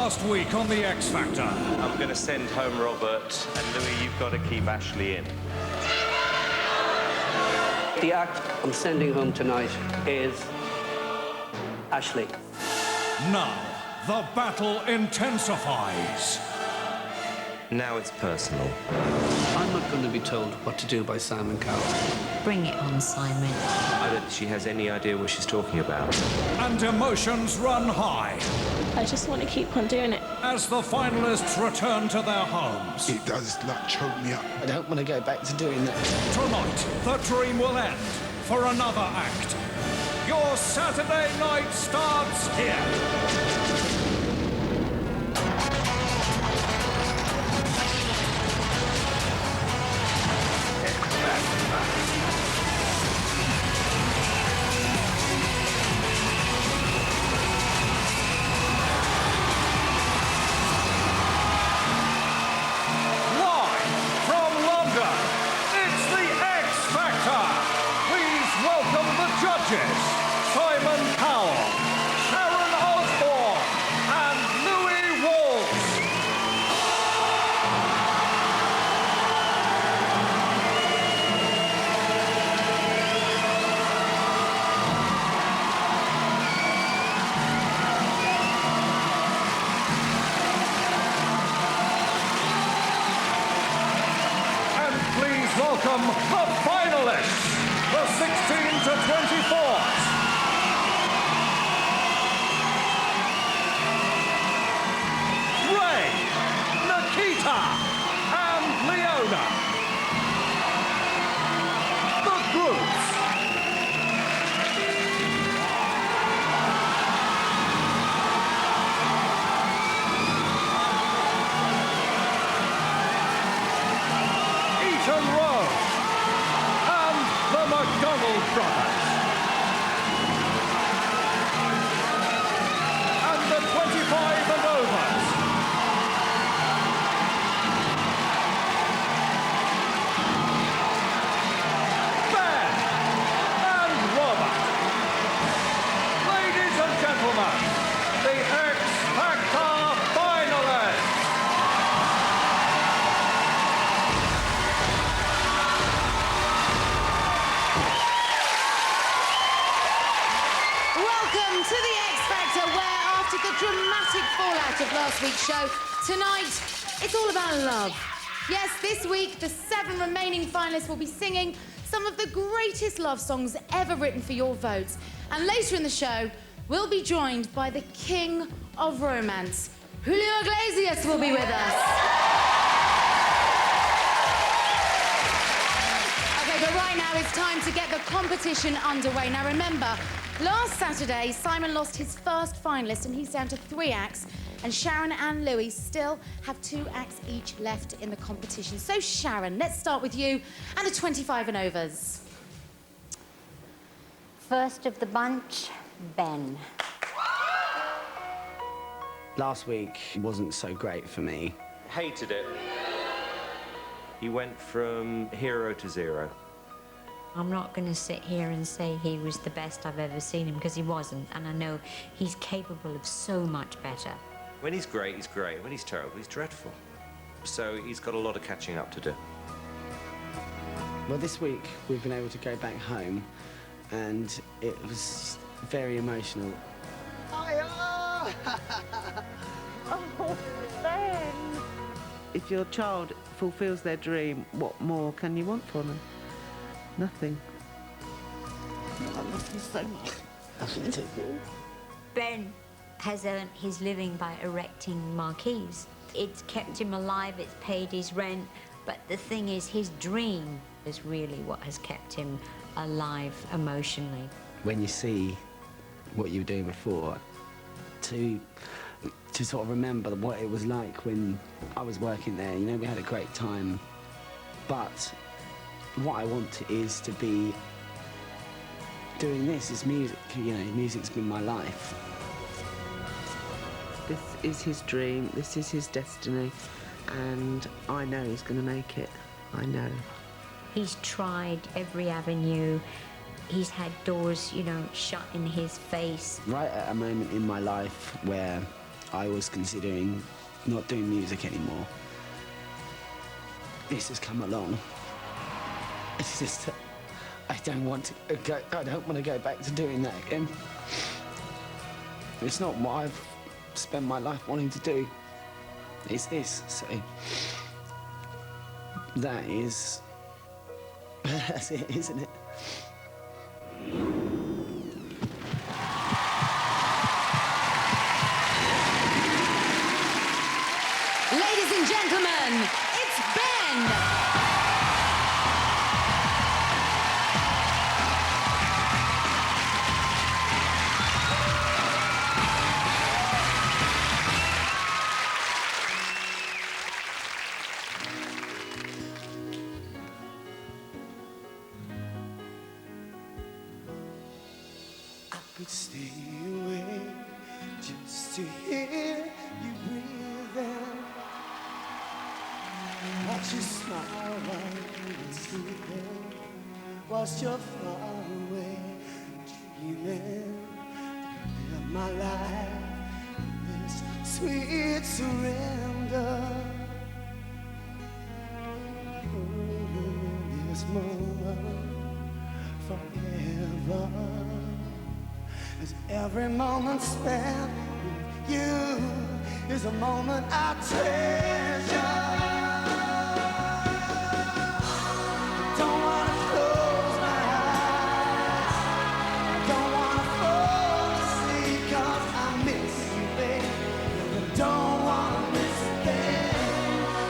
last week on The X Factor. I'm going to send home Robert, and Louis, you've got to keep Ashley in. The act I'm sending home tonight is Ashley. Now, the battle intensifies. Now it's personal. I'm not going to be told what to do by Simon Cowell. Bring it on, Simon. I don't think she has any idea what she's talking about. And emotions run high. I just want to keep on doing it. As the finalists return to their homes. It does not choke me up. I don't want to go back to doing that. Tonight, the dream will end for another act. Your Saturday night starts here. Simon Cowell, Sharon Osbourne, and Louis Walsh. And please welcome the finalists, the 16 to 24s. And Leona. The groups. Ethan Rowe and the McDonald brothers. And the 25 and overs. The X Factor finalists. Welcome to the X Factor, where after the dramatic fallout of last week's show, tonight it's all about love. Yes, this week the 7 remaining finalists will be singing some of the greatest love songs ever written for your votes. And later in the show, we'll be joined by the king of romance. Julio Iglesias will be with us. OK, but right now it's time to get the competition underway. Now, remember, last Saturday, Simon lost his first finalist and he's down to 3 acts. And Sharon and Louis still have 2 acts each left in the competition. So, Sharon, let's start with you and the 25 and overs. First of the bunch, Ben. Last week wasn't so great for me. Hated it. He went from hero to zero. I'm not going to sit here and say he was the best I've ever seen him, because he wasn't, and I know he's capable of so much better. When he's great, he's great. When he's terrible, he's dreadful. So he's got a lot of catching up to do. Well, this week we've been able to go back home, and it was very emotional. Oh, Ben! If your child fulfills their dream, what more can you want for them? Nothing. I love you so much. That's what it is. Ben has earned his living by erecting marquees. It's kept him alive, it's paid his rent, but the thing is, his dream is really what has kept him alive emotionally. When you see what you were doing before, to sort of remember what it was like when I was working there, you know, we had a great time, but what I want is to be doing this is music, you know, music's been my life. This is his dream, this is his destiny, and I know he's going to make it. I know. He's tried every avenue. He's had doors, you know, shut in his face. Right at a moment in my life where I was considering not doing music anymore. This has come along. It's just that I don't want to go back to doing that again. It's not what I've spent my life wanting to do. It's this, so that is, that's it, isn't it? Ladies and gentlemen, it's Ben! I could stay away just to hear you breathing. Watch you smile while you were sleeping. Whilst you're far away, dreaming of my life in this sweet surrender. In this moment forever. As every moment spent with you is a moment I treasure. I don't want to close my eyes. I don't want to fall asleep 'cause I miss you, babe. And I don't want to miss a thing.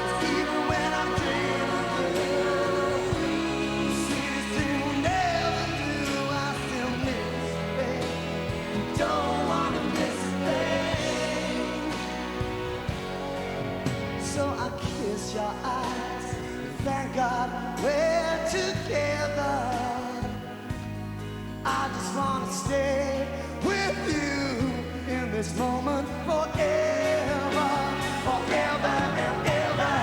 'Cause even when I'm dreaming of you, the sweetest dream will never do. I still miss you, babe. Don't wanna miss a thing. So I kiss your eyes. Thank God we're together. I just wanna stay with you in this moment forever, forever and ever.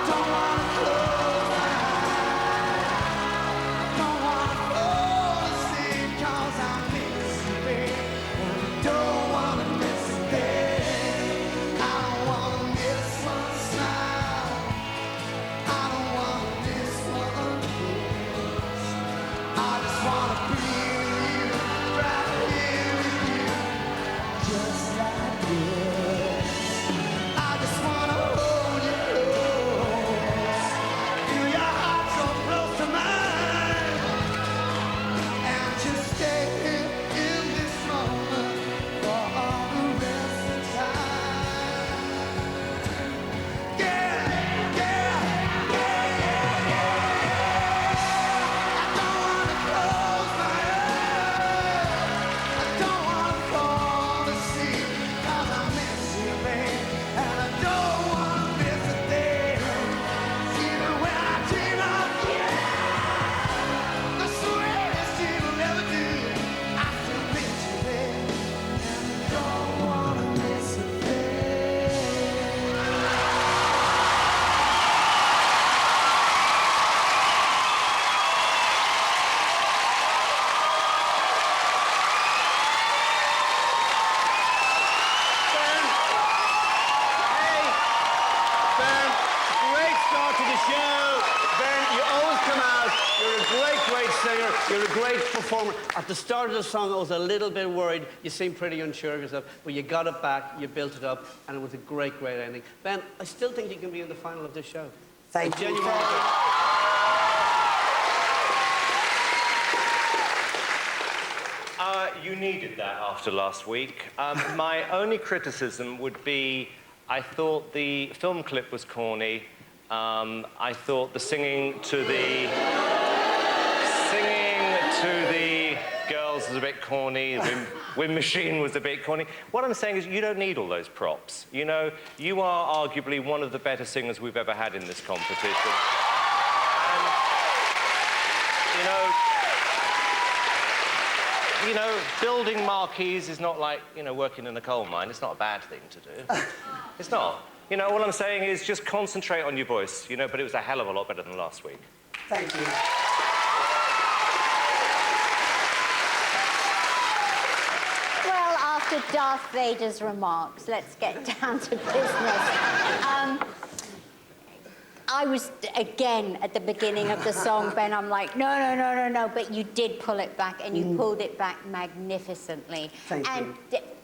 Don't wanna close my eyes. Don't wanna fall asleep 'cause I miss you, babe. And I don't wanna miss a thing. I don't wanna miss one smile. I don't wanna miss one kiss. I just wanna be with you, right here with you, just like this. I just wanna hold you close, feel your heart so close to mine. And just stay here in this moment for all the rest of time. Yeah, yeah, yeah, yeah, yeah. I don't wanna close my eyes. I don't wanna fall asleep 'cause I miss you, babe. And I don't wanna miss a thing. Even when I dream of you, the sweetest thing will ever do. I still miss you, babe, and I don't wanna miss a thing. Ben, great start to the show. Ben, you always come out. You're a great singer. You're a great performer. At the start of the song, I was a little bit worried. You seemed pretty unsure of yourself, but you got it back, you built it up, and it was a great ending. Ben, I still think you can be in the final of this show. Thank you. You needed that after last week. My only criticism would be I thought the film clip was corny. I thought the singing to the girls was a bit corny. The wind machine was a bit corny. What I'm saying is you don't need all those props. You know, you are arguably one of the better singers we've ever had in this competition. And, you know, building marquees is not like, you know, working in a coal mine. It's not a bad thing to do. It's not. You know, all I'm saying is just concentrate on your voice, you know, but it was a hell of a lot better than last week. Thank you. Well, after after Darth Vader's remarks, let's get down to business. I was, again, at the beginning of the song, Ben, I'm like, no, but you did pull it back, and you pulled it back magnificently. Thank you. And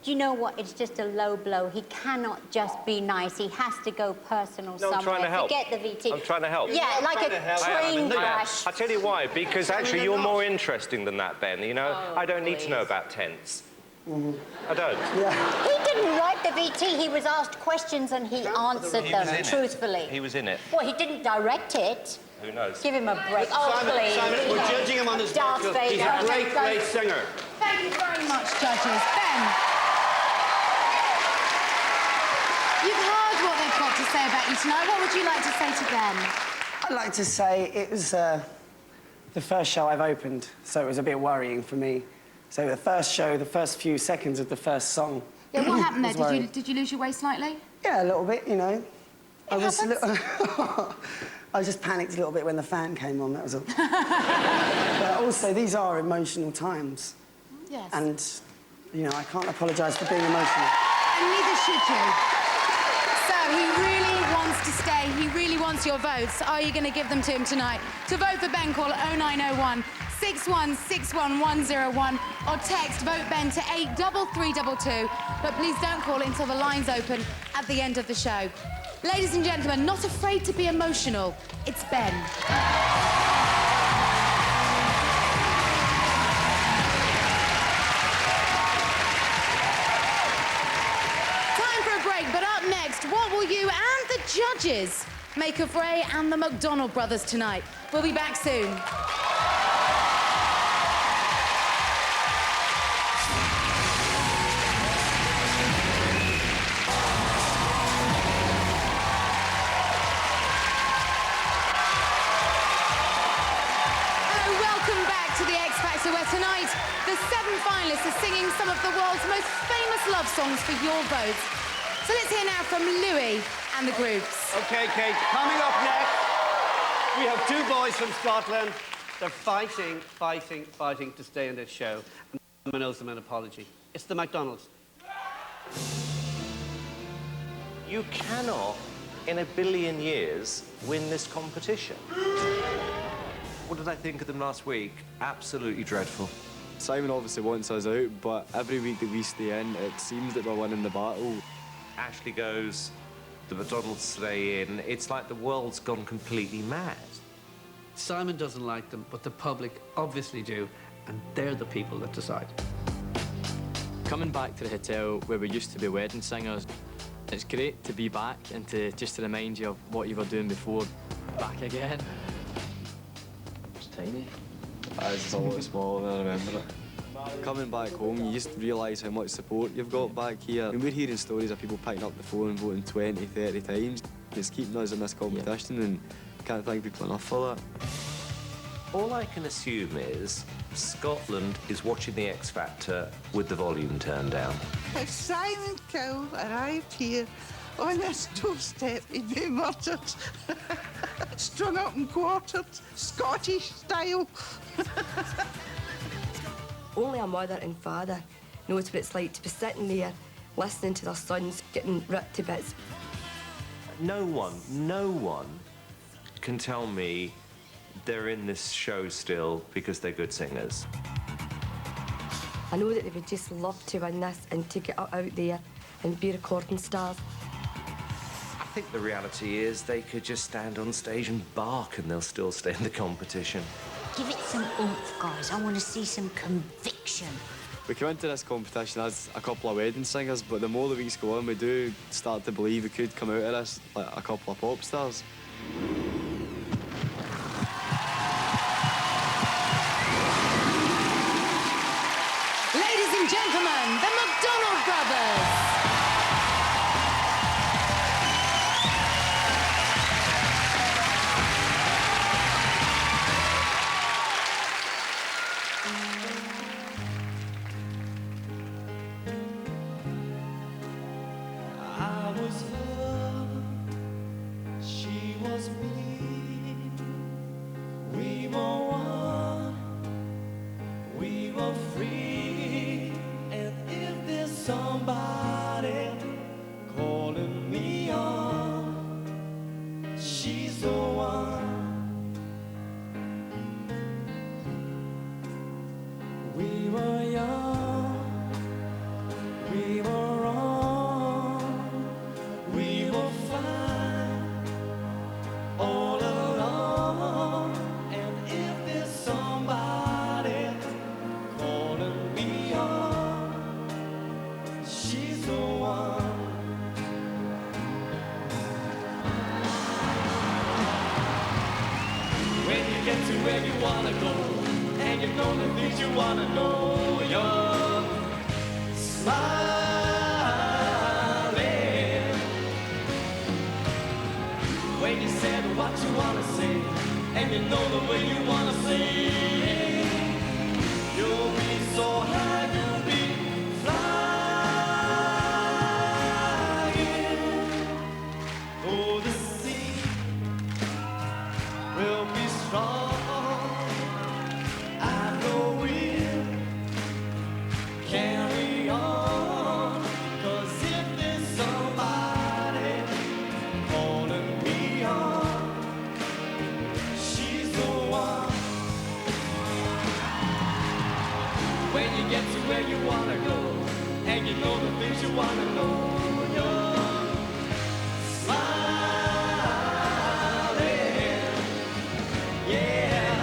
do you know what? It's just a low blow. He cannot just be nice. He has to go personal somewhere. I'm trying to help. Forget the VT. I'm trying to help. Yeah, like a train crash. I tell you why, because actually you're more interesting than that, Ben, you know? I don't need to know about tents. I don't. Yeah. He didn't write the VT. He was asked questions and he answered them truthfully. He was in it. Well, he didn't direct it. Who knows? Give him a break. Oh, please. Simon, we're judging him on his Darth vocals. Vader. He's a great, great singer. Thank you very much, judges. Ben. You've heard what they've got to say about you tonight. What would you like to say to them? I'd like to say it was the first show I've opened, so it was a bit worrying for me. So the first show, the first few seconds of the first song. Yeah, what happened there? was worrying. Did you lose your way slightly? Yeah, a little bit, you know. I was happens. I just panicked a little bit when the fan came on, that was all. But also, these are emotional times. Yes. And, you know, I can't apologise for being emotional. And neither should you. So he really wants to stay. He really wants your votes. Are you going to give them to him tonight? To vote for Ben, call 0901 6161 101 or text vote Ben to 83322. But please don't call it until the lines open at the end of the show. Ladies and gentlemen, not afraid to be emotional, it's Ben. Time for a break, but up next, what will you and the judges make of Ray and the McDonald brothers tonight? We'll be back soon. Where tonight, the 7 finalists are singing some of the world's most famous love songs for your votes. So let's hear now from Louis and the groups. OK, Kate, coming up next, we have 2 boys from Scotland. They're fighting to stay in this show. And someone owes them an apology. It's the McDonalds. You cannot, in a billion years, win this competition. What did I think of them last week? Absolutely dreadful. Simon obviously wants us out, but every week that we stay in, it seems that we're winning the battle. Ashley goes, the McDonald's stay in. It's like the world's gone completely mad. Simon doesn't like them, but the public obviously do, and they're the people that decide. Coming back to the hotel where we used to be wedding singers, it's great to be back and to remind you of what you were doing before. Back again. Tiny. It's a lot smaller than I remember it. Coming back home, you just realise how much support you've got back here. And we're hearing stories of people picking up the phone and voting 20, 30 times. It's keeping us in this competition, and can't thank people enough for that. All I can assume is Scotland is watching the X Factor with the volume turned down. If Simon Cowell arrived here on this doorstep, he'd be murdered. Strung up and quartered, Scottish style. Only a mother and father knows what it's like to be sitting there, listening to their sons getting ripped to bits. No one can tell me they're in this show still because they're good singers. I know that they would just love to win this and to get out there and be recording stars. I think the reality is they could just stand on stage and bark and they'll still stay in the competition. Give it some oomph, guys. I want to see some conviction. We came into this competition as a couple of wedding singers, but the more the weeks go on, we do start to believe we could come out of this like a couple of pop stars. Ladies and gentlemen, the McDonald brothers. I was her, she was me. We were one, we were free. And if this song get to where you wanna go, and you know the things you wanna know, you're smiling. When you said what you wanna say, and you know the way you wanna say, you'll be so high, you'll be flying. Oh, the sea will be strong. I know we'll carry on. 'Cause if there's somebody holding me on, she's the one. When you get to where you wanna go, and you know the things you wanna know, you're smiling. Yeah,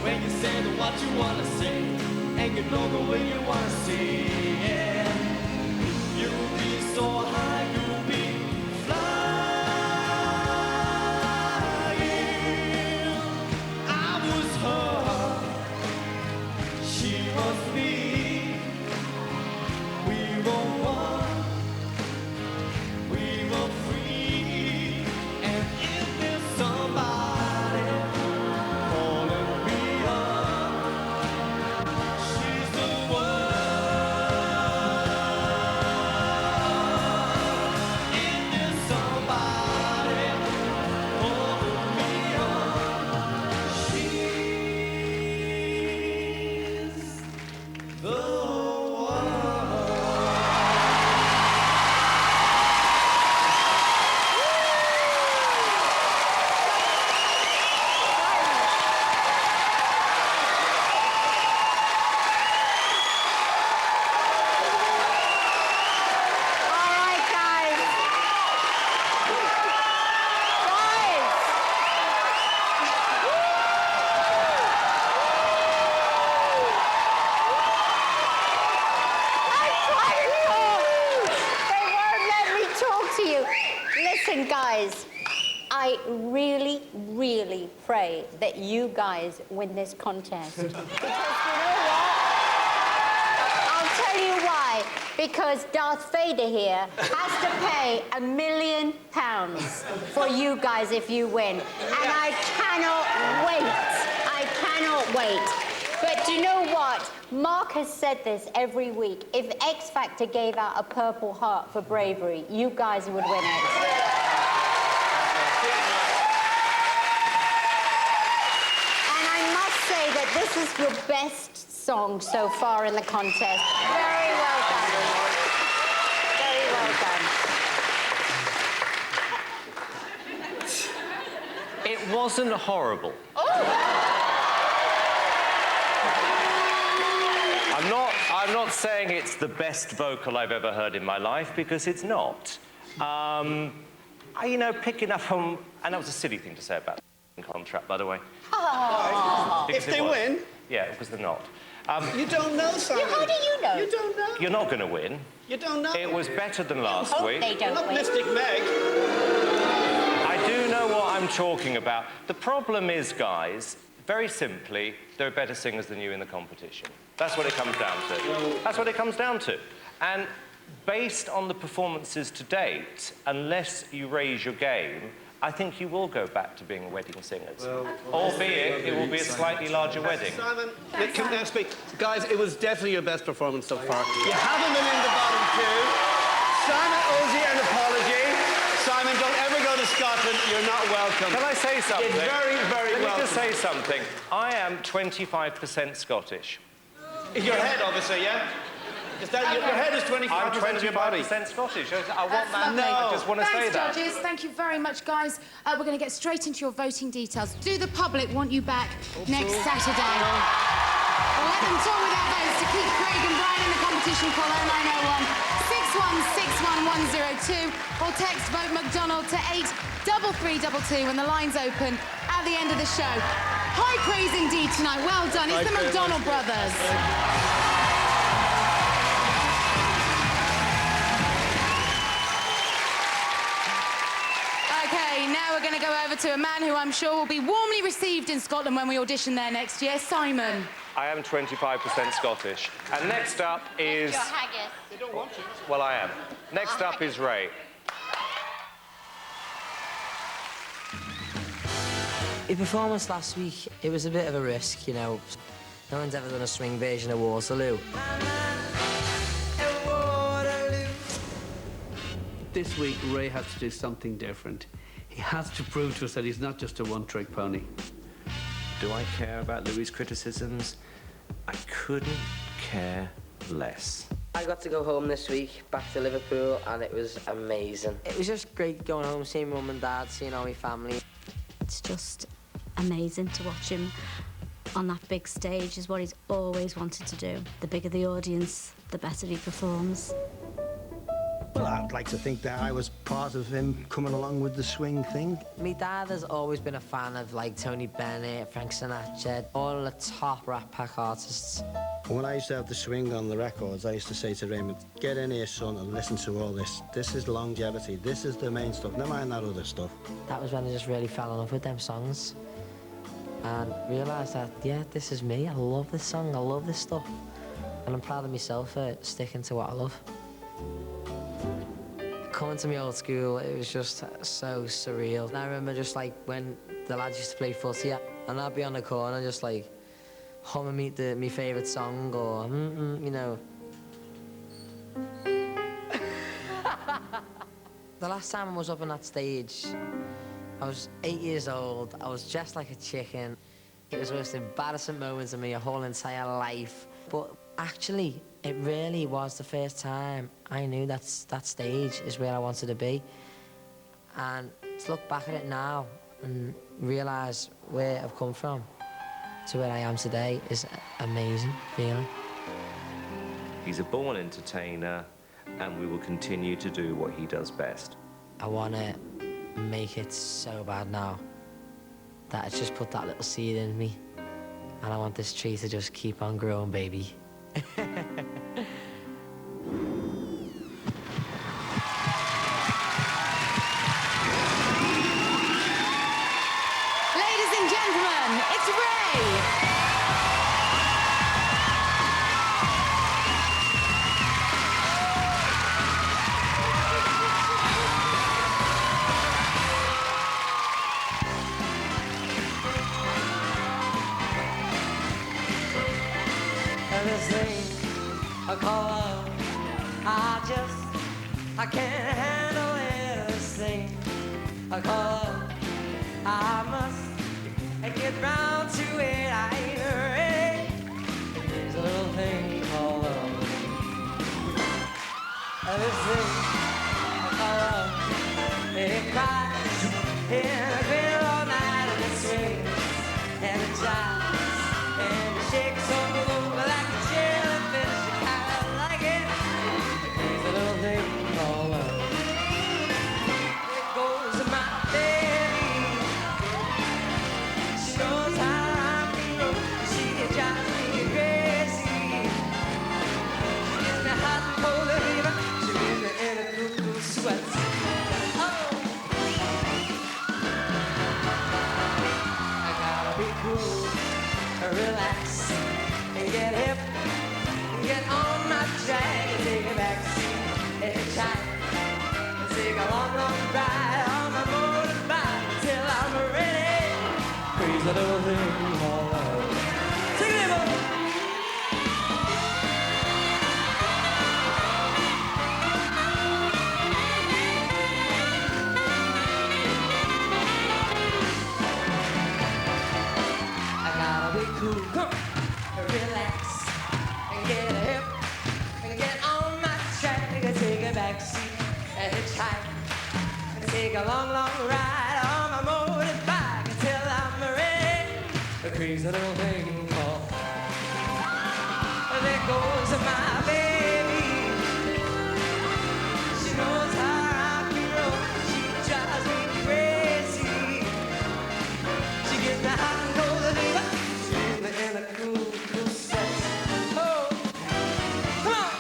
when you say what you wanna say, and you know the way you wanna say, yeah, you'll be so high, you'll be flying. I was her, she was me. We were one, we were free. And if there's somebody calling me up, she's the one. If there's somebody calling me up, she's the one. All right, guys. They won't let me talk to you. Listen, guys, I really, really pray that you guys win this contest. Because you know what? I'll tell you why. Because Darth Vader here has to pay £1 million for you guys if you win. And I cannot wait. I cannot wait. But do you know what? Mark has said this every week. If X Factor gave out a Purple Heart for bravery, you guys would win it. And I must say that this is your best song so far in the contest. Very well done. Very well done. It wasn't horrible. I'm not saying it's the best vocal I've ever heard in my life, because it's not. You know, picking up on... And that was a silly thing to say about the contract, by the way. If they win? Yeah, because they're not. You don't know, Simon. How do you know? You don't know. You're not going to win. You don't know. It was better than last hope week. they don't Not win. Mystic Meg. I do know what I'm talking about. The problem is, guys, very simply, there are better singers than you in the competition. That's what it comes down to. That's what it comes down to. And based on the performances to date, unless you raise your game, I think you will go back to being wedding singers. Albeit, it will be a slightly larger wedding. Simon, can I speak? Guys, it was definitely your best performance so far. You haven't been in the bottom two. Simon owes you an apology. Simon, don't ever go to Scotland. You're not welcome. Can I say something? You're very, very welcome. Let me just say something. I am 25% Scottish. Your head, obviously, yeah? Is that, your head is 25% I'm of your body. 25% Scottish. I want that. lovely. I just want to say Thanks, that. judges. Thank you very much, guys. We're going to get straight into your voting details. Do the public want you back next Saturday? We'll let them talk with our votes to keep Craig and Brian in the competition. Call 0901 616 102 or text Vote McDonald to 83322 when the line's open at the end of the show. High praise indeed tonight. Well done. It's the McDonald brothers. Okay, now we're going to go over to a man who I'm sure will be warmly received in Scotland when we audition there next year, Simon. I am 25% Scottish. And next up is... Your haggis. They don't want you. Well, I am. Next up is Ray. The performance last week, it was a bit of a risk, you know. No one's ever done a swing version of Waterloo. This week, Ray has to do something different. He has to prove to us that he's not just a one-trick pony. Do I care about Louis' criticisms? I couldn't care less. I got to go home this week, back to Liverpool, and it was amazing. It was just great going home, seeing Mum and Dad, seeing all my family. It's just amazing to watch him on that big stage, is what he's always wanted to do. The bigger the audience, the better he performs. Well, I'd like to think that I was part of him coming along with the swing thing. My dad has always been a fan of, like, Tony Bennett, Frank Sinatra, all the top Rat Pack artists. When I used to have the swing on the records, I used to say to Raymond, get in here, son, and listen to all this. This is longevity. This is the main stuff. Never mind that other stuff. That was when I just really fell in love with them songs and realised that, yeah, this is me. I love this song. I love this stuff. And I'm proud of myself for sticking to what I love. Coming to my old school, it was just so surreal. And I remember just, like, when the lads used to play footy, and I'd be on the corner just, like, humming me favourite song, or, you know. The last time I was up on that stage, I was 8 years old. I was dressed like a chicken. It was the most embarrassing moment of my whole entire life. But actually, it really was the first time I knew that stage is where I wanted to be. And to look back at it now and realise where I've come from to where I am today is an amazing feeling. He's a born entertainer, and we will continue to do what he does best. I want to make it so bad now that it's just put that little seed in me. And I want this tree to just keep on growing, baby. Ladies and gentlemen, it's Ray. Everything I call love, I can't handle everything I call love. I must get round to it. I ain't ready. There's a little thing called love. Everything I call love, it cries in a grin all night, and it swings and it jives and it shakes all over like a jellyfish. I kinda like it. There's a little thing called love. There goes my baby. She knows how I feel. She drives me crazy. She gives me hot and cold fever. She gives me in a cuckoo sweat. Oh, I gotta be cool, relax, and get hip, get on my track, and take a back seat, hitchhike, and take a long, long ride on my motorbike till I'm ready. Crazy little thing called love. Take it in, boy. I gotta be cool, come on, relax, and get hip, and get on my track, and take a back seat, and hitchhike, and take a long, long ride on my motorbike until I'm ready. A crazy little thing called. There goes my baby. She knows how I feel. She drives me crazy. She gives me hot and cold fever. She gives me in a cool, cool sweat. Oh, come on.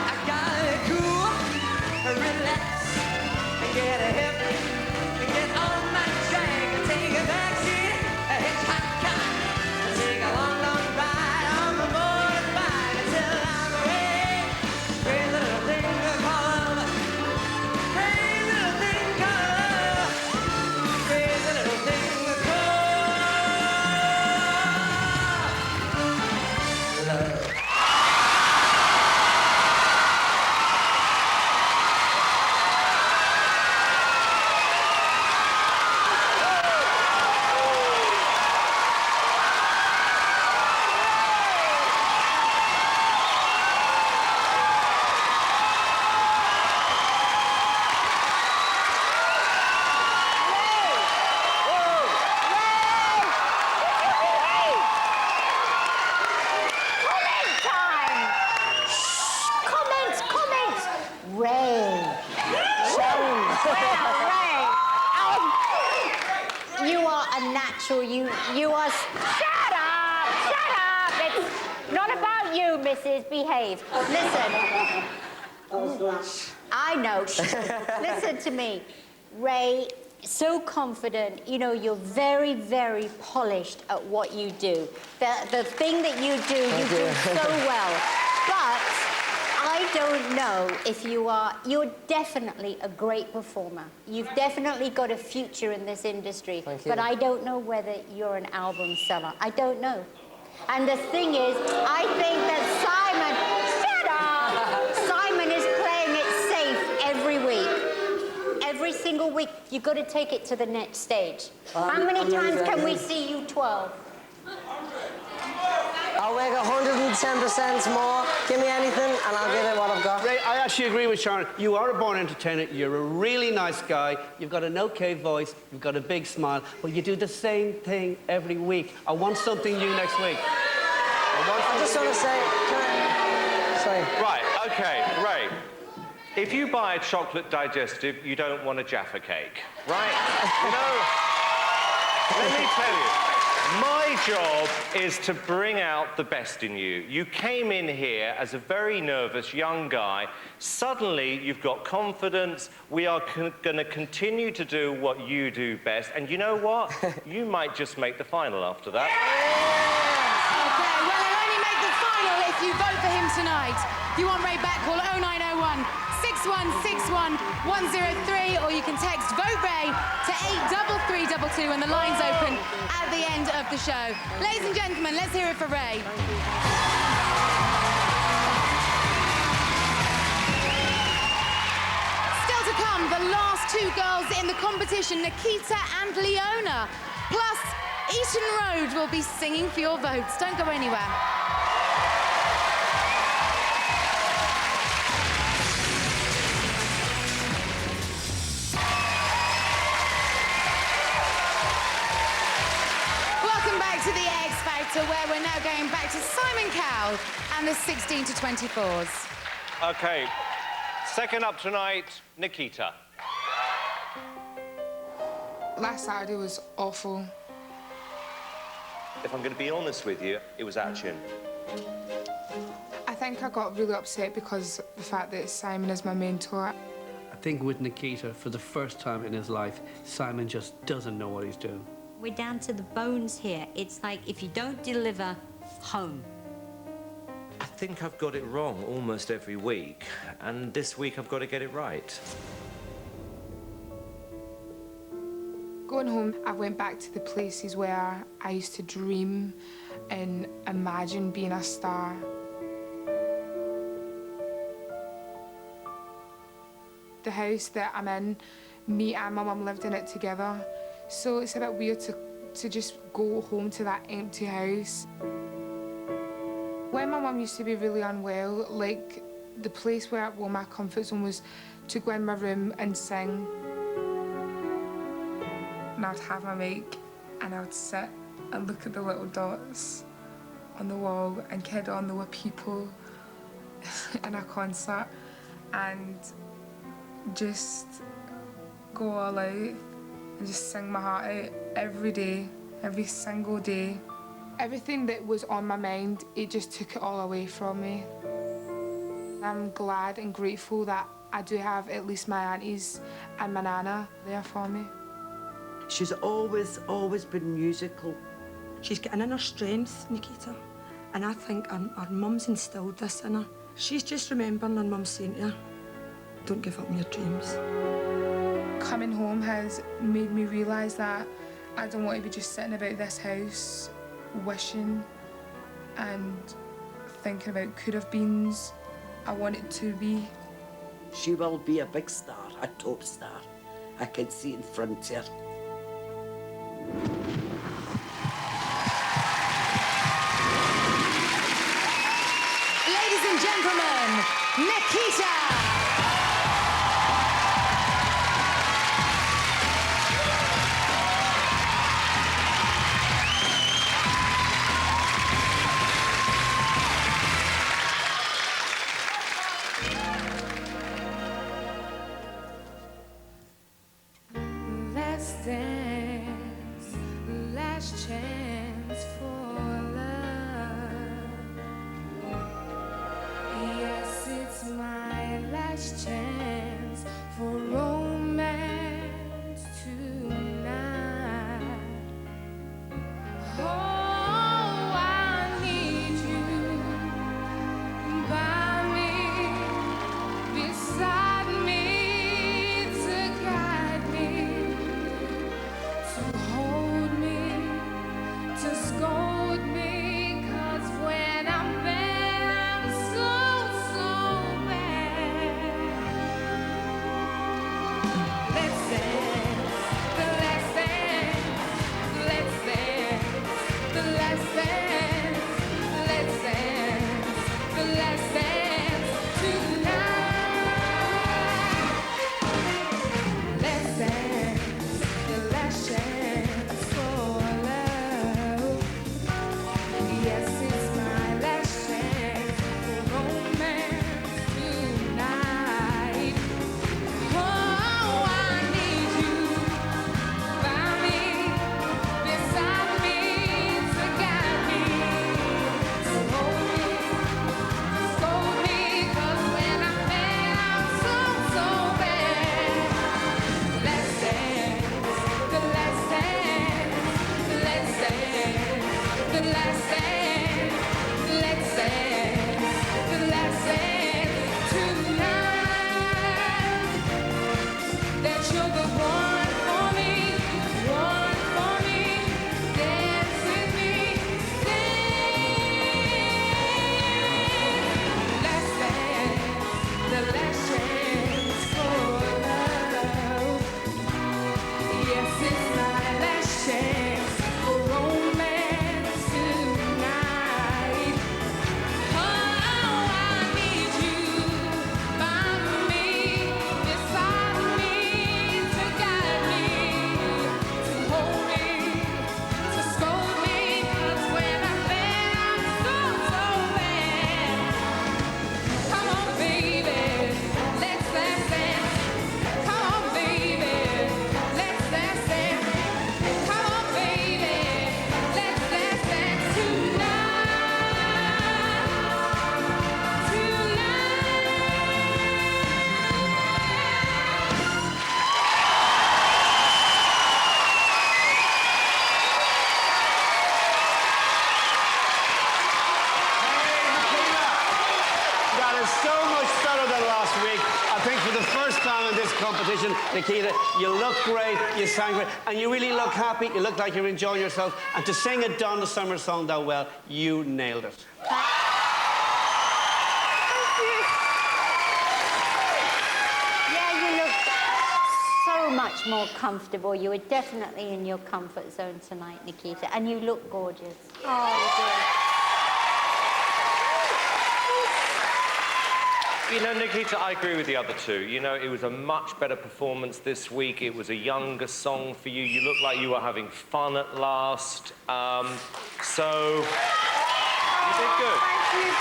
I gotta be cool, relax, and get a hip. natural. You are... Shut up! Shut up! It's not about you, Mrs. Behave. Listen. I know. Listen to me. Ray, so confident. You know, you're very, very polished at what you do. The thing that you do, you do so well. But I don't know if you are... You're definitely a great performer. You've definitely got a future in this industry. Thank you. But I don't know whether you're an album seller. I don't know. And the thing is, I think that Simon... Shut up! Simon is playing it safe every week. Every single week. You've got to take it to the next stage. How many times can we see you 12? I'll work 110% more. Give me anything, and I'll give it what I've got. Ray, I actually agree with Sharon. You are a born entertainer. You're a really nice guy. You've got an okay voice. You've got a big smile. But you do the same thing every week. I want something new next week. I just want to say... Sorry. Right, OK, Ray. If you buy a chocolate digestive, you don't want a Jaffa cake, right? You know, let me tell you, my job is to bring out the best in you. You came in here as a very nervous young guy. Suddenly, you've got confidence. We are going to continue to do what you do best. And you know what? You might just make the final after that. OK, well, he'll only make the final if you vote for him tonight. If you want Ray back, call 0901 6161 103, or you can text Vote Ray to 83322, and the line's open at the end of the show. Ladies and gentlemen, let's hear it for Ray. Still to come, the last two girls in the competition, Nikita and Leona. Plus, Eton Road will be singing for your votes. Don't go anywhere. Where we're now going back to Simon Cowell and the 16 to 24s. OK, second up tonight, Nikita. Last Saturday was awful. If I'm going to be honest with you, it was our chin. I think I got really upset because of the fact that Simon is my mentor. I think with Nikita, for the first time in his life, Simon just doesn't know what he's doing. We're down to the bones here. It's like if you don't deliver home. I think I've got it wrong almost every week, and this week I've got to get it right. Going home, I went back to the places where I used to dream and imagine being a star. The house that I'm in, me and my mum lived in it together. So it's a bit weird to just go home to that empty house. When my mum used to be really unwell, like, the place where my comfort zone was to go in my room and sing. And I'd have my mic and I would sit and look at the little dots on the wall and kid on there were people in a concert and just go all out and just sing my heart out every day, every single day. Everything that was on my mind, it just took it all away from me. I'm glad and grateful that I do have at least my aunties and my nana there for me. She's always been musical. She's got an inner strength, Nikita, and I think our mum's instilled this in her. She's just remembering her mum saying to her, don't give up on your dreams. Coming home has made me realise that I don't want to be just sitting about this house wishing and thinking about could-have-beens. I want it to be. She will be a big star, a top star. I can see it in front of her. Ladies and gentlemen, Nikita! Let's dance, let's last chance for romance tonight. Oh, I need you by me, beside me, to guide me, to hold me, to scold me, 'cause when I'm bad, I'm so, so bad. Let's dance, the last dance, let's dance, the last dance, let's dance, the last dance tonight. Let's dance, the last chance for love. Yes, it's my last chance for romance tonight. Oh, I need you by me, beside me, to guide me, to hold me, to scold me, 'cause when I'm mad, I'm so, so bad. Let's dance, the last dance, let's dance, the last dance, let's dance, the last dance tonight. That you're the one for me, one for me. Dance with me, sing. Let's dance, the last chance for love. Yes, it's my last chance for romance tonight. Oh, I need you by me, beside me, to guide me, to hold me, to scold me, 'cause when I'm bad, I'm so, so bad. Come on, baby, let's dance, dance. Come on, baby, let's dance, dance. Come on, baby, let's dance, dance That is so much better than last week. I think for the first time in this competition, Nikita, you look great, you sang great, and you really look happy. You look like you're enjoying yourself. And to sing a Donna Summer song that well, you nailed it. Yeah, you look so much more comfortable. You were definitely in your comfort zone tonight, Nikita, and you look gorgeous. Oh, you You know, Nikita, I agree with the other two. You know, it was a much better performance this week. It was a younger song for you. You looked like you were having fun at last. So, you did good. Thank you.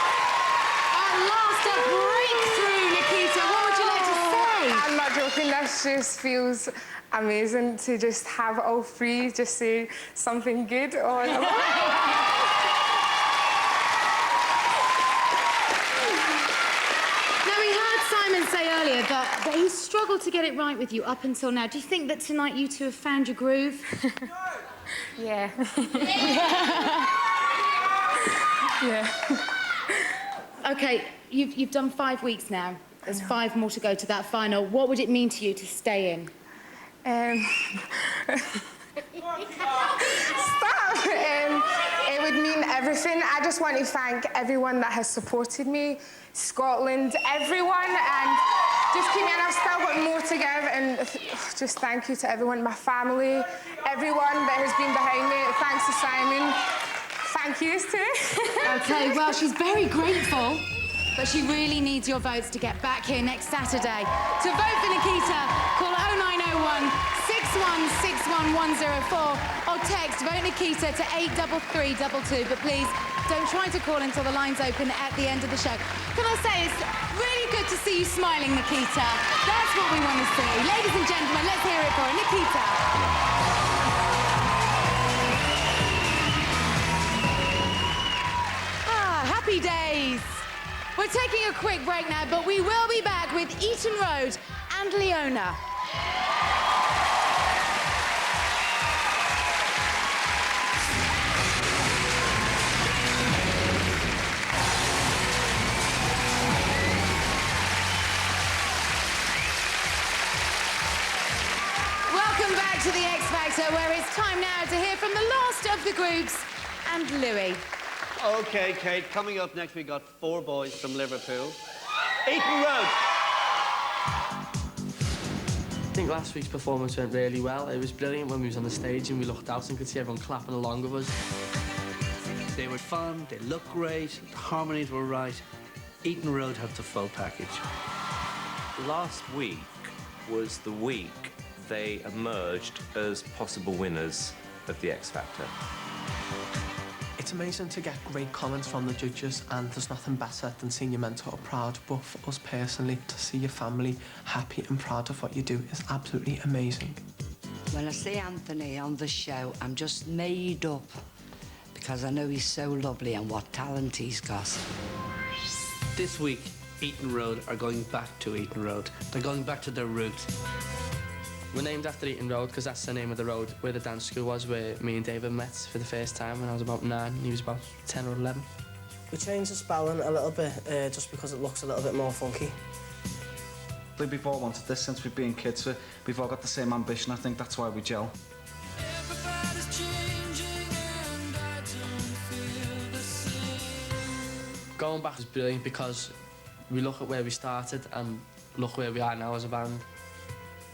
At last, a breakthrough, Nikita. What would you like to say? I'm not joking, that just feels amazing to just have all three just say something good or... Now, we heard Simon say earlier that he struggled to get it right with you up until now. Do you think that tonight you two have found your groove? Yeah. Yeah. OK, you've done 5 weeks now. There's 5 more to go to that final. What would it mean to you to stay in? Stop! It would mean everything. I just want to thank everyone that has supported me, Scotland, everyone, and just keep me. And I've still got more to give, and just thank you to everyone, my family, everyone that has been behind me. Thanks to Simon. Thank yous too. OK, well, she's very grateful, but she really needs your votes to get back here next Saturday. To vote for Nikita, call 0901 6161 104 or text Vote Nikita to 83322. But please, don't try to call until the lines open at the end of the show. Can I say, it's really good to see you smiling, Nikita. That's what we want to see. Ladies and gentlemen, let's hear it for Nikita. Happy days. We're taking a quick break now, but we will be back with Eton Road and Leona. Welcome back to the X Factor, where it's time now to hear from the last of the groups and Louis. OK, Kate, coming up next, we got 4 boys from Liverpool. Eton Road. I think last week's performance went really well. It was brilliant when we was on the stage and we looked out and could see everyone clapping along with us. They were fun, they looked great, the harmonies were right. Eton Road had the full package. Last week was the week they emerged as possible winners of the X Factor. It's amazing to get great comments from the judges, and there's nothing better than seeing your mentor proud. But for us personally, to see your family happy and proud of what you do is absolutely amazing. When I see Anthony on the show, I'm just made up because I know he's so lovely and what talent he's got. This week, Eton Road are going back to Eton Road. They're going back to their roots. We're named after Eton Road because that's the name of the road where the dance school was, where me and David met for the first time when I was about 9 and he was about 10 or 11. We changed the spelling a little bit just because it looks a little bit more funky. We've all wanted this since we've been kids. We've all got the same ambition. I think that's why we gel. Going back is brilliant because we look at where we started and look where we are now as a band.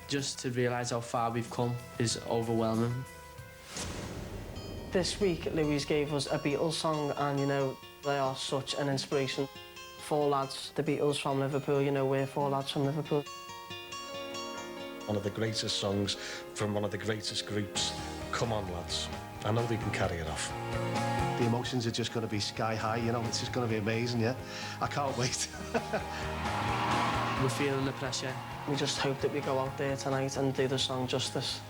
Just to realise how far we've come is overwhelming. This week, Louise gave us a Beatles song, and, you know, they are such an inspiration. 4 lads, the Beatles from Liverpool, you know, we're 4 lads from Liverpool. One of the greatest songs from one of the greatest groups. Come on, lads. I know they can carry it off. The emotions are just going to be sky high, you know, it's just going to be amazing, yeah? I can't wait. We're feeling the pressure. We just hope that we go out there tonight and do the song justice.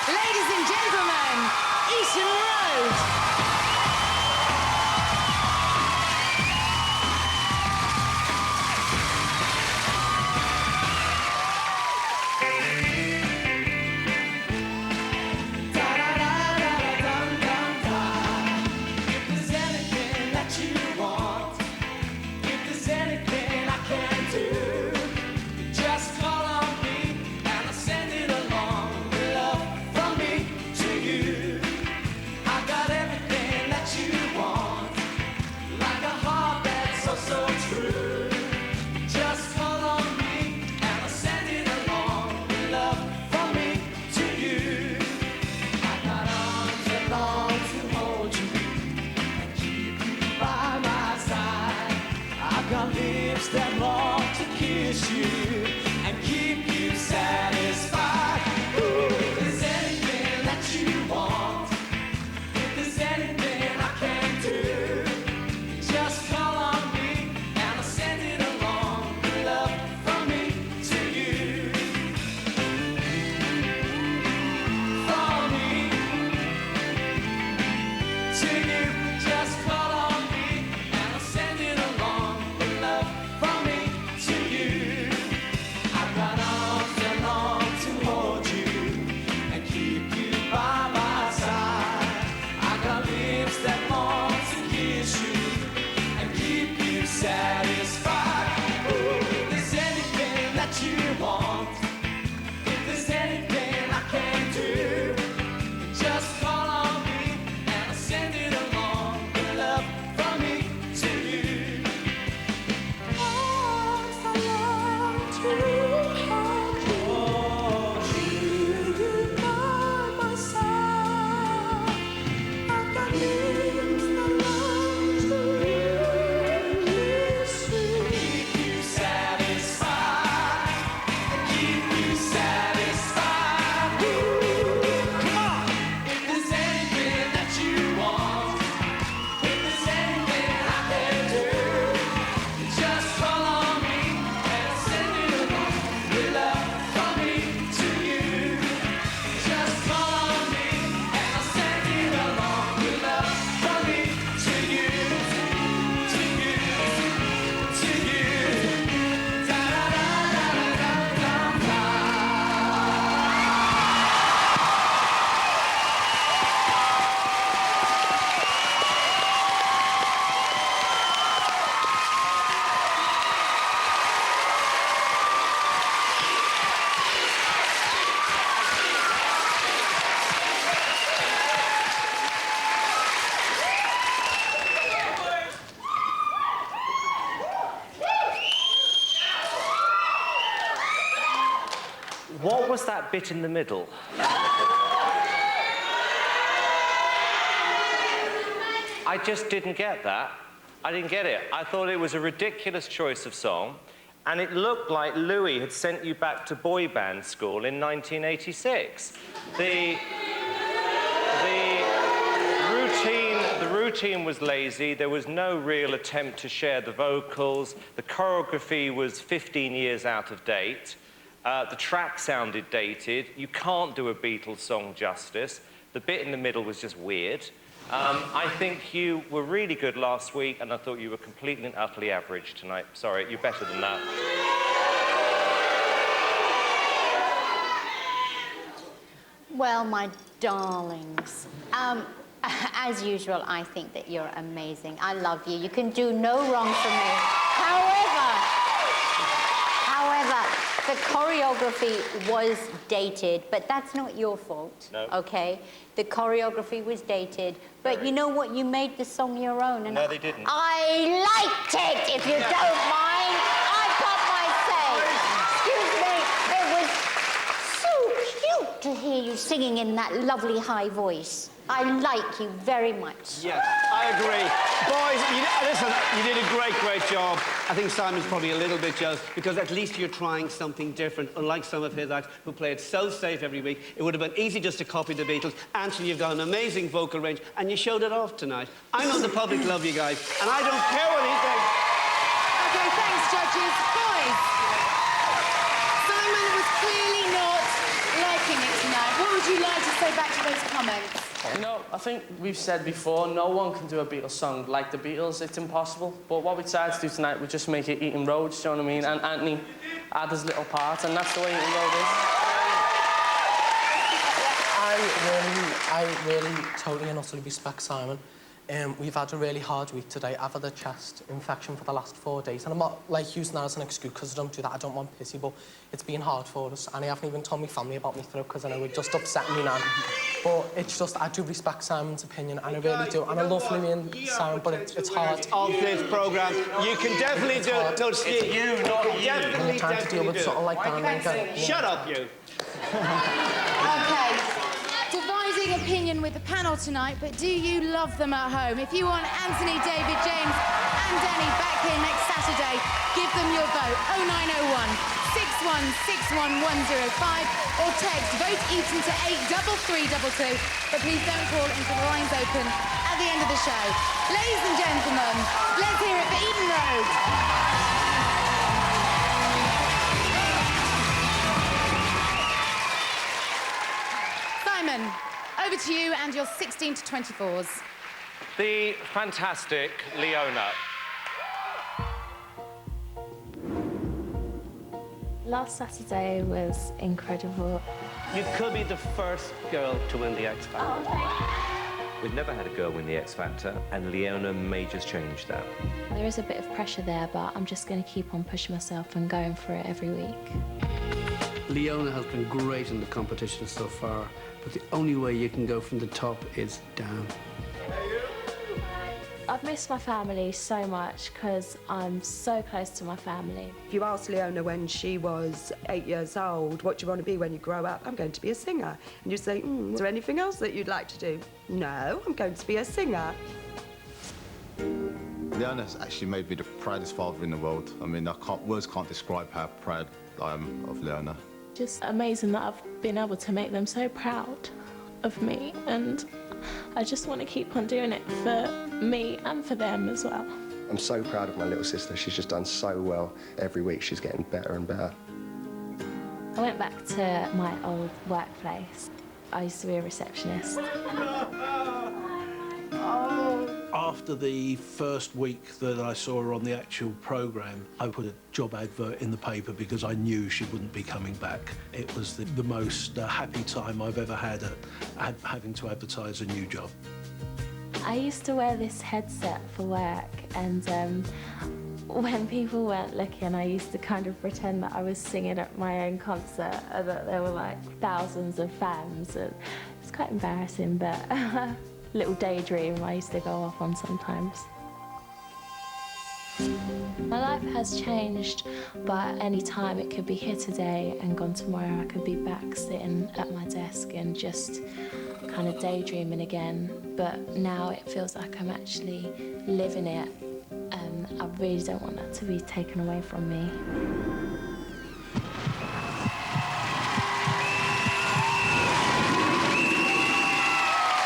Ladies and gentlemen, Eton Road. That long to kiss you and keep you satisfied. Ooh, if there's anything that you want, if there's anything I can do, just call on me and I'll send it along. Love from me to you. From me to you. Just call on me and I'll send it along. Love from me to you. I've got arms and arms to hold you and keep you by my side. I got lips that long to kiss you and keep you satisfied. Ooh, if there's anything that you want, if there's anything I can do, just call on me and I'll send it along. Love from me to you. I've got lips that was that bit in the middle? I just didn't get that. I didn't get it. I thought it was a ridiculous choice of song, and it looked like Louis had sent you back to boy band school in 1986. The routine was lazy. There was no real attempt to share the vocals. The choreography was 15 years out of date. The track sounded dated. You can't do a Beatles song justice. The bit in the middle was just weird. I think you were really good last week, and I thought you were completely and utterly average tonight. Sorry, you're better than that. Well, my darlings, as usual, I think that you're amazing. I love you. You can do no wrong for me. However, the choreography was dated, but that's not your fault, no. Okay? The choreography was dated, but you know what? You made the song your own. And no, they didn't. I liked it, if you don't mind. I've got my say. Excuse me, it was so cute to hear you singing in that lovely high voice. I like you very much. Yes, I agree. Boys, listen, you did a great job. I think Simon's probably a little bit jealous because at least you're trying something different, unlike some of his acts who play it so safe every week. It would have been easy just to copy the Beatles. Anthony, you've got an amazing vocal range, and you showed it off tonight. I know the public love you guys, and I don't care what he thinks. OK, thanks, judges. Boys, Simon was clearly not liking it tonight. What would you like to say back to those comments? You know, I think we've said before, no one can do a Beatles song like the Beatles. It's impossible. But what we decided to do tonight was just make it Eaton Road, do you know what I mean? And Anthony had his little part, and that's the way Eaton Road is. I really totally and utterly respect Simon. We've had a really hard week today. I've had a chest infection for the last 4 days, and I'm not like using that as an excuse because I don't do that. I don't want pity, but it's been hard for us, and I haven't even told my family about my throat because I know it just upset me now. But it's just I do respect Simon's opinion, and I really do, and I love Louis and Simon, but it's hard. Of this programme, you can definitely do it. It's you, not you. Definitely, trying to deal with something like that. Shut up, you. OK. Dividing opinion with the panel tonight, but do you love them at home? If you want Anthony, David, James and Danny back here next Saturday, give them your vote. 0901 6161105 or text vote Eaton to 83322. But please don't call until the line's open at the end of the show. Ladies and gentlemen, let's hear it for Eaton Road. Simon, over to you and your 16 to 24s. The fantastic Leona. Last Saturday was incredible. You could be the first girl to win the X Factor. We've never had a girl win the X Factor, and Leona may just change that. There is a bit of pressure there, but I'm just going to keep on pushing myself and going for it every week. Leona has been great in the competition so far, but the only way you can go from the top is down. I've missed my family so much because I'm so close to my family. If you asked Leona when she was 8 years old, what do you want to be when you grow up? I'm going to be a singer. And you say, is there anything else that you'd like to do? No, I'm going to be a singer. Leona's actually made me the proudest father in the world. I mean, words can't describe how proud I am of Leona. Just amazing that I've been able to make them so proud of me, and I just want to keep on doing it for me and for them as well. I'm so proud of my little sister. She's just done so well. Every week she's getting better and better. I went back to my old workplace. I used to be a receptionist. After the first week that I saw her on the actual programme, I put a job advert in the paper because I knew she wouldn't be coming back. It was the most happy time I've ever had at having to advertise a new job. I used to wear this headset for work, and when people weren't looking, I used to kind of pretend that I was singing at my own concert and that there were like thousands of fans, and it's quite embarrassing, but little daydream I used to go off on sometimes. My life has changed, but any time it could be here today and gone tomorrow. I could be back sitting at my desk and just kind of daydreaming again. But now it feels like I'm actually living it. I really don't want that to be taken away from me.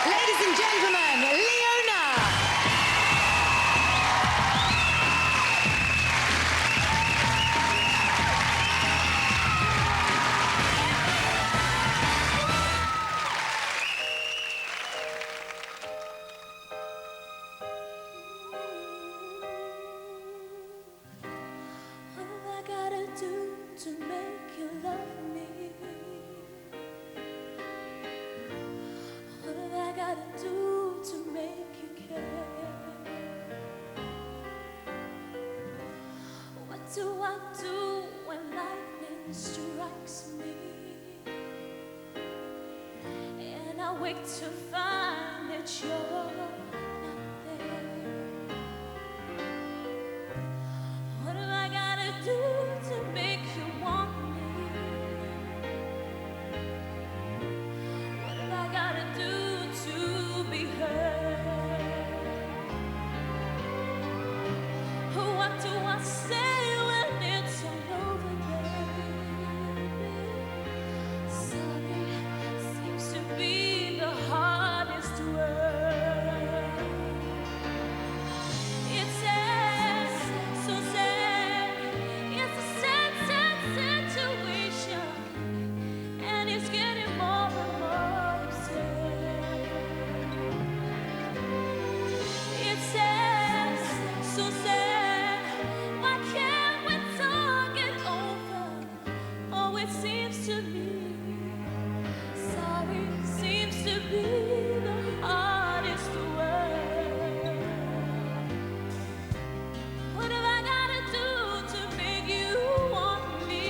Ladies and gentlemen, Leona! What have I gotta do to make you love me? What have I gotta do to make you care? What do I do when lightning strikes me? And I wake to find that you're not there. What have I gotta do to make you want me? What have I gotta do to be heard? What do I say when it's all over, baby? Sorry seems to be the hardest word. It's sad, so sad. It's a sad, sad situation, and it's getting more and more upset. It's sad, so sad. Why can't we talk it over? Oh, it seems to me, sorry seems to be the hardest word. What have I gotta do to make you want me?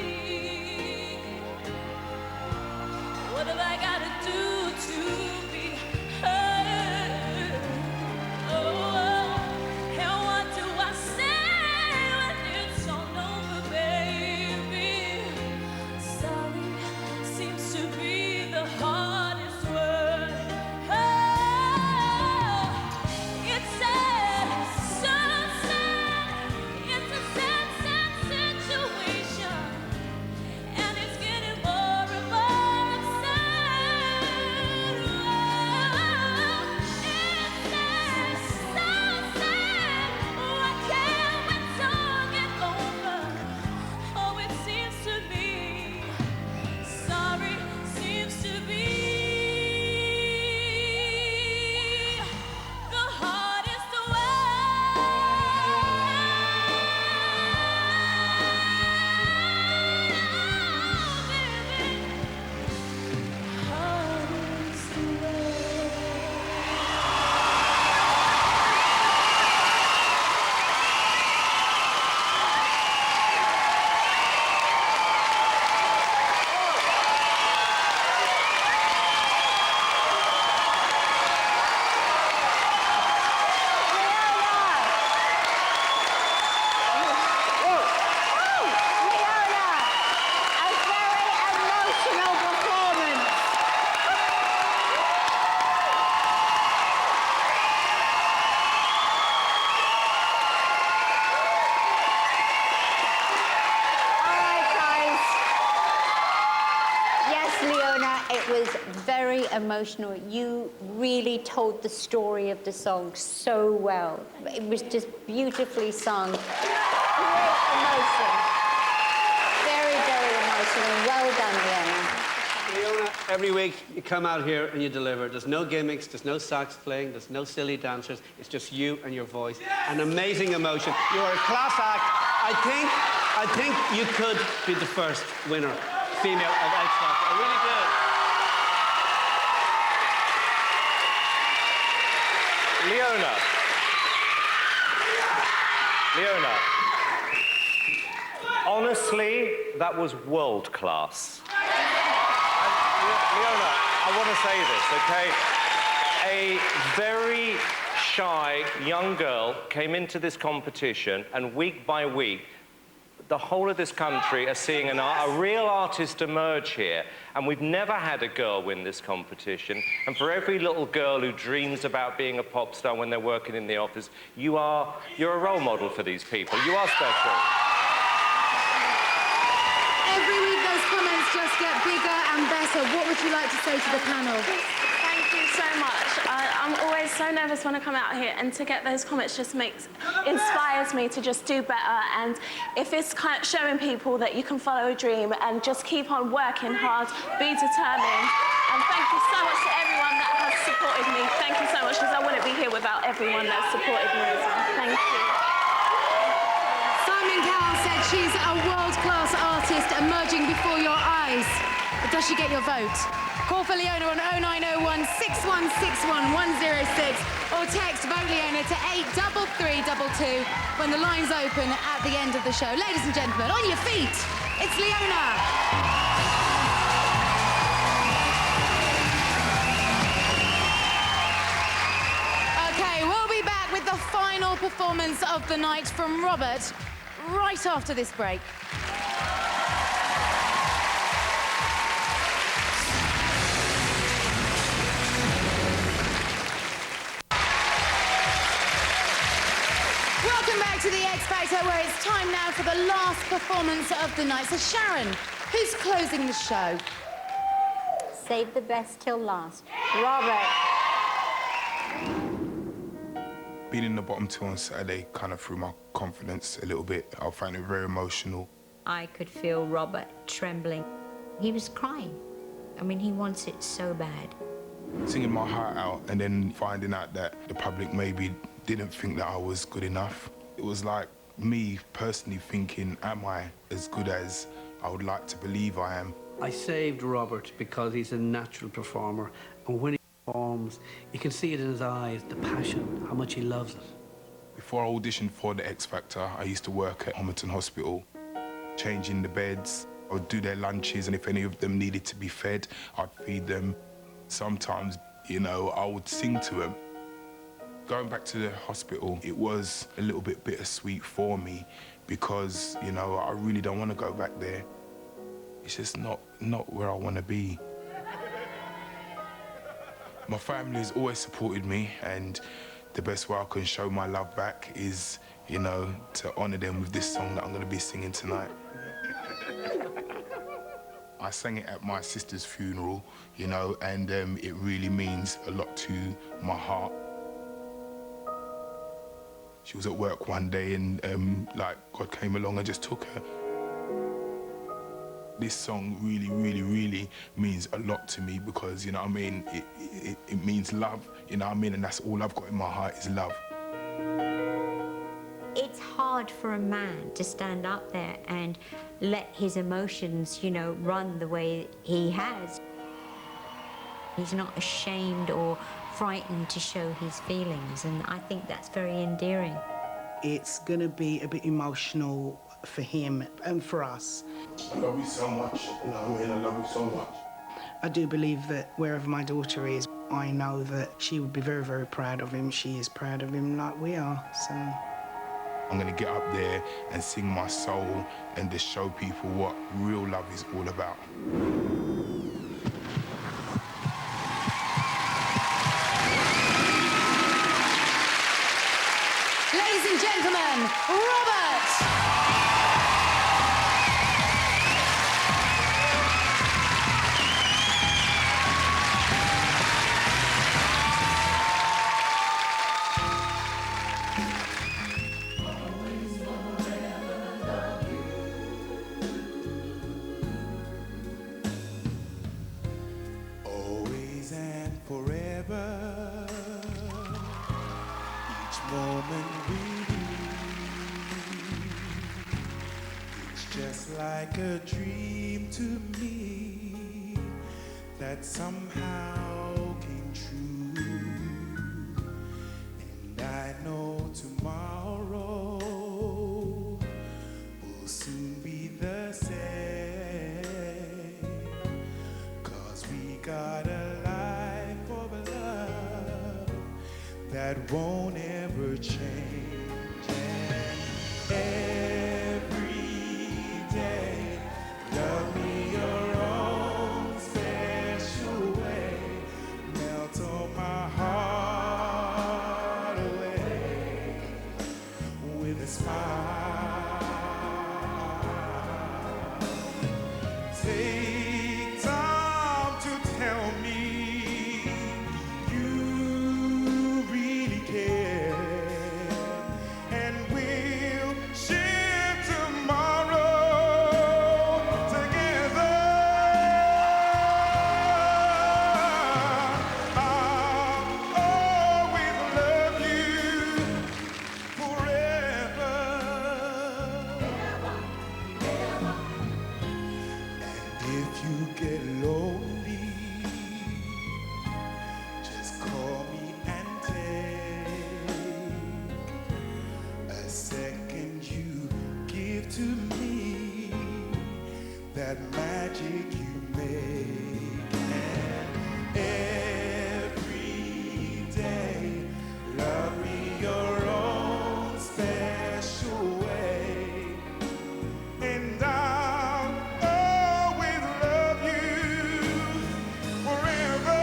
What have I gotta do to be heard? Oh, and what do I say when it's all over, baby? Sorry seems to be the hardest word. Oh, it's sad, so sad. It's a sad, sad situation, and it's getting more and more upset. Oh, it's sad, so sad. Why can't we talk it over? Oh, it seems to me, sorry seems to be the hardest It was very emotional. You really told the story of the song so well. It was just beautifully sung. Great emotion. Very, very emotional. Well done, Leona. Leona, every week you come out here and you deliver. There's no gimmicks, there's no sax playing, there's no silly dancers. It's just you and your voice. An amazing emotion. You are a class act. I think you could be the first winner, female of X Factor. I really do. Leona, honestly, that was world class. And, Leona, I want to say this, okay? A very shy young girl came into this competition, and week by week, the whole of this country are seeing a real artist emerge here, and we've never had a girl win this competition. And for every little girl who dreams about being a pop star when they're working in the office, you're a role model for these people. You are special. Every week those comments just get bigger and better. What would you like to say to the panel? Thank you so much. I'm always so nervous when I come out here, and to get those comments just inspires me to just do better. And if it's kind of showing people that you can follow a dream and just keep on working hard, be determined. And thank you so much to everyone that has supported me. Thank you so much, because I wouldn't be here without everyone that supported me as well. Thank you. Simon Cowell said she's a world-class artist emerging before your eyes. Does she get your vote? Call for Leona on 0901 6161 106 or text Vote Leona to 83322 when the lines open at the end of the show. Ladies and gentlemen, on your feet, it's Leona. Okay, we'll be back with the final performance of the night from Robert right after this break. Welcome back to the X Factor, where it's time now for the last performance of the night. So, Sharon, who's closing the show? Save the best till last. Robert. Being in the bottom two on Saturday kind of threw my confidence a little bit. I found it very emotional. I could feel Robert trembling. He was crying. I mean, he wants it so bad. Singing my heart out and then finding out that the public maybe didn't think that I was good enough. It was like me personally thinking, am I as good as I would like to believe I am? I saved Robert because he's a natural performer, and when he performs, you can see it in his eyes, the passion, how much he loves it. Before I auditioned for the X Factor, I used to work at Homerton Hospital, changing the beds. I would do their lunches, and if any of them needed to be fed, I'd feed them. Sometimes, you know, I would sing to them. Going back to the hospital, it was a little bit bittersweet for me because, you know, I really don't want to go back there. It's just not where I want to be. My family has always supported me, and the best way I can show my love back is, you know, to honour them with this song that I'm going to be singing tonight. I sang it at my sister's funeral, you know, and it really means a lot to my heart. She was at work one day and, like, God came along and just took her. This song really, really, really means a lot to me because, you know what I mean, it means love, you know what I mean, and that's all I've got in my heart is love. It's hard for a man to stand up there and let his emotions, you know, run the way he has. He's not ashamed or frightened to show his feelings, and I think that's very endearing. It's going to be a bit emotional for him and for us. I love you so much, you know what I mean? I love you so much. I do believe that wherever my daughter is, I know that she would be very, very proud of him. She is proud of him like we are, so... I'm going to get up there and sing my soul and just show people what real love is all about. Ladies and gentlemen, Robert! Always and forever, each moment with you, it's just like a dream to me that somehow came true. And I know tomorrow will soon be the same. Got a life of love that won't ever change. And every day, love me your own special way. Melt all my heart away with a smile. Take time to tell me you really care, and we'll share tomorrow together. I'll always love you forever. If you get lonely, just call me and take a second. You give to me that magic you make. And every day, love me your own special way. And I'll always love you forever.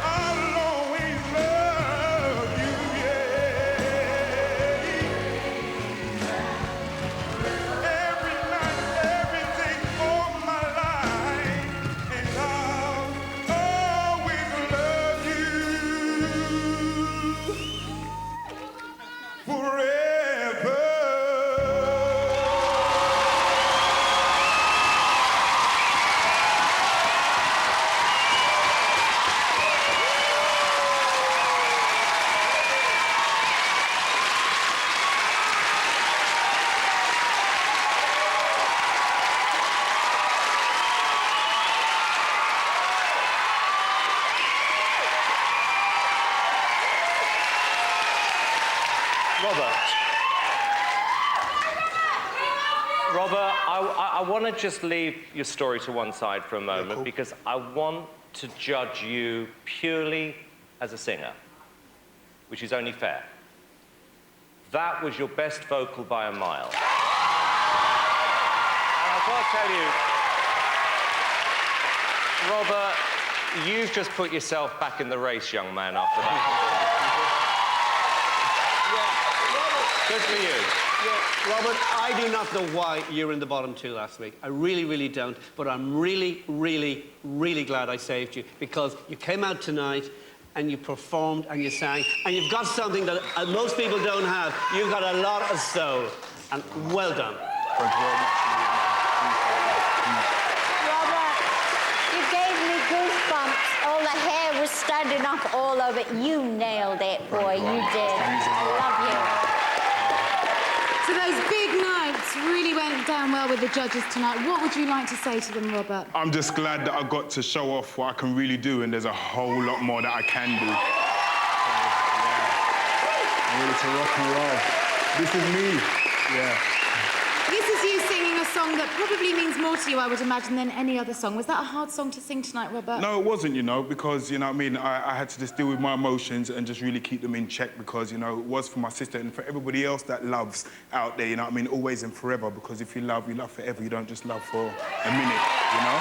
I'll always love you, every night, every day of my life, and I'll always love you forever. Robert, I want to just leave your story to one side for a moment because I want to judge you purely as a singer, which is only fair. That was your best vocal by a mile. And I've got to tell you, Robert, you've just put yourself back in the race, young man, after that. Good for you. Yeah, Robert, I do not know why you were in the bottom two last week. I really, really don't. But I'm really, really, really glad I saved you because you came out tonight and you performed and you sang and you've got something that most people don't have. You've got a lot of soul. And well done. Robert, you gave me goosebumps. All the hair was standing up all over. You nailed it, boy. You did. I love you. So those big nights really went down well with the judges tonight. What would you like to say to them, Robert? I'm just glad that I got to show off what I can really do, and there's a whole lot more that I can do. I'm ready to rock and roll. This is me. Yeah. This is you singing a song that probably means more to you, I would imagine, than any other song. Was that a hard song to sing tonight, Robert? No, it wasn't, you know, because, you know what I mean, I had to just deal with my emotions and just really keep them in check because, you know, it was for my sister and for everybody else that loves out there, you know what I mean, always and forever, because if you love forever. You don't just love for a minute, you know?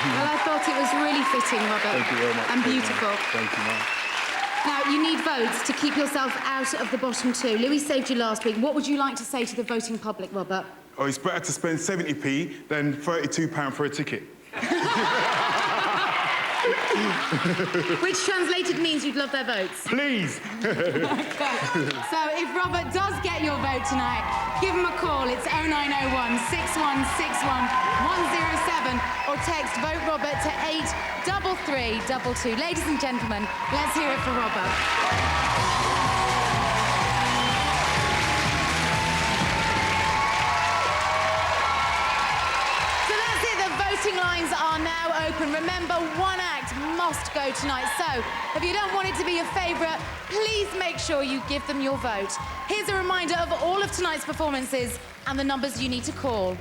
Well, I thought it was really fitting, Robert. Thank you very much. And beautiful. Thank you, man. Now, you need votes to keep yourself out of the bottom two. Louis saved you last week. What would you like to say to the voting public, Robert? Oh, it's better to spend 70p than £32 for a ticket. Which translated means you'd love their votes. Please. So if Robert does get your vote tonight, give him a call. It's 0901 6161 107 or text Vote Robert to 83322. Ladies and gentlemen, let's hear it for Robert. Voting lines are now open. Remember, one act must go tonight. So, if you don't want it to be your favourite, please make sure you give them your vote. Here's a reminder of all of tonight's performances and the numbers you need to call.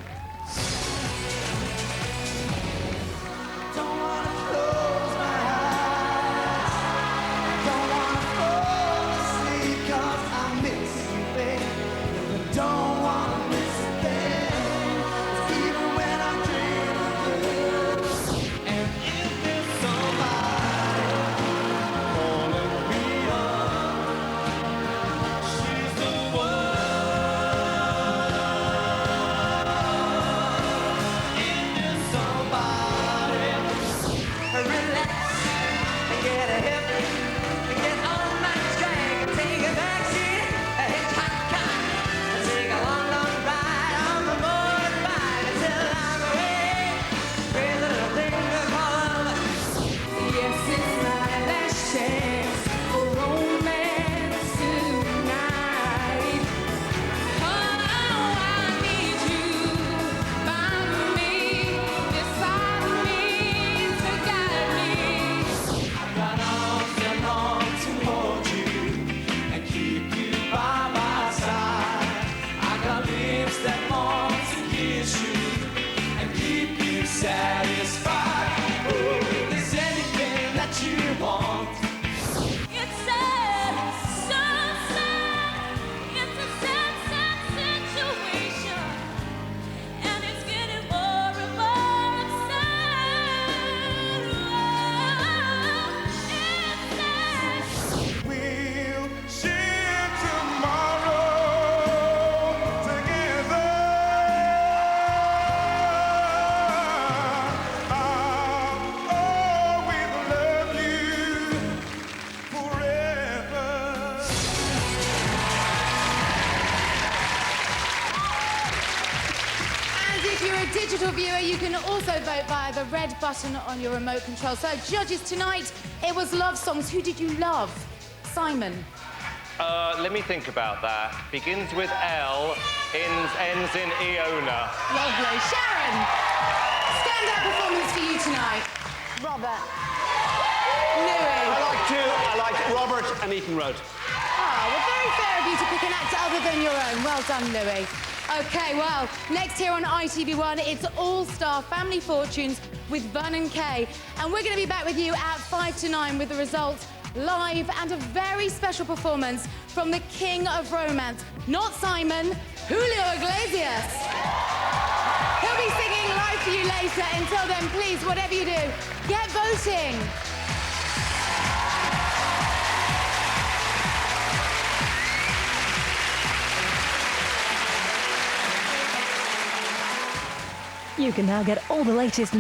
Digital viewer, you can also vote via the red button on your remote control. So, judges, tonight, it was love songs. Who did you love? Simon? Let me think about that. Begins with L, ends in Iona. Lovely. Sharon, stand-up performance for you tonight. Robert. Louis. I liked Robert and Eton Road. Ah, well, very fair of you to pick an actor other than your own. Well done, Louis. OK, well, next here on ITV1, it's All-Star Family Fortunes with Vernon Kay. And we're going to be back with you at 5 to 9 with the results live and a very special performance from the King of Romance, not Simon, Julio Iglesias. He'll be singing live for you later. Until then, please, whatever you do, get voting. You can now get all the latest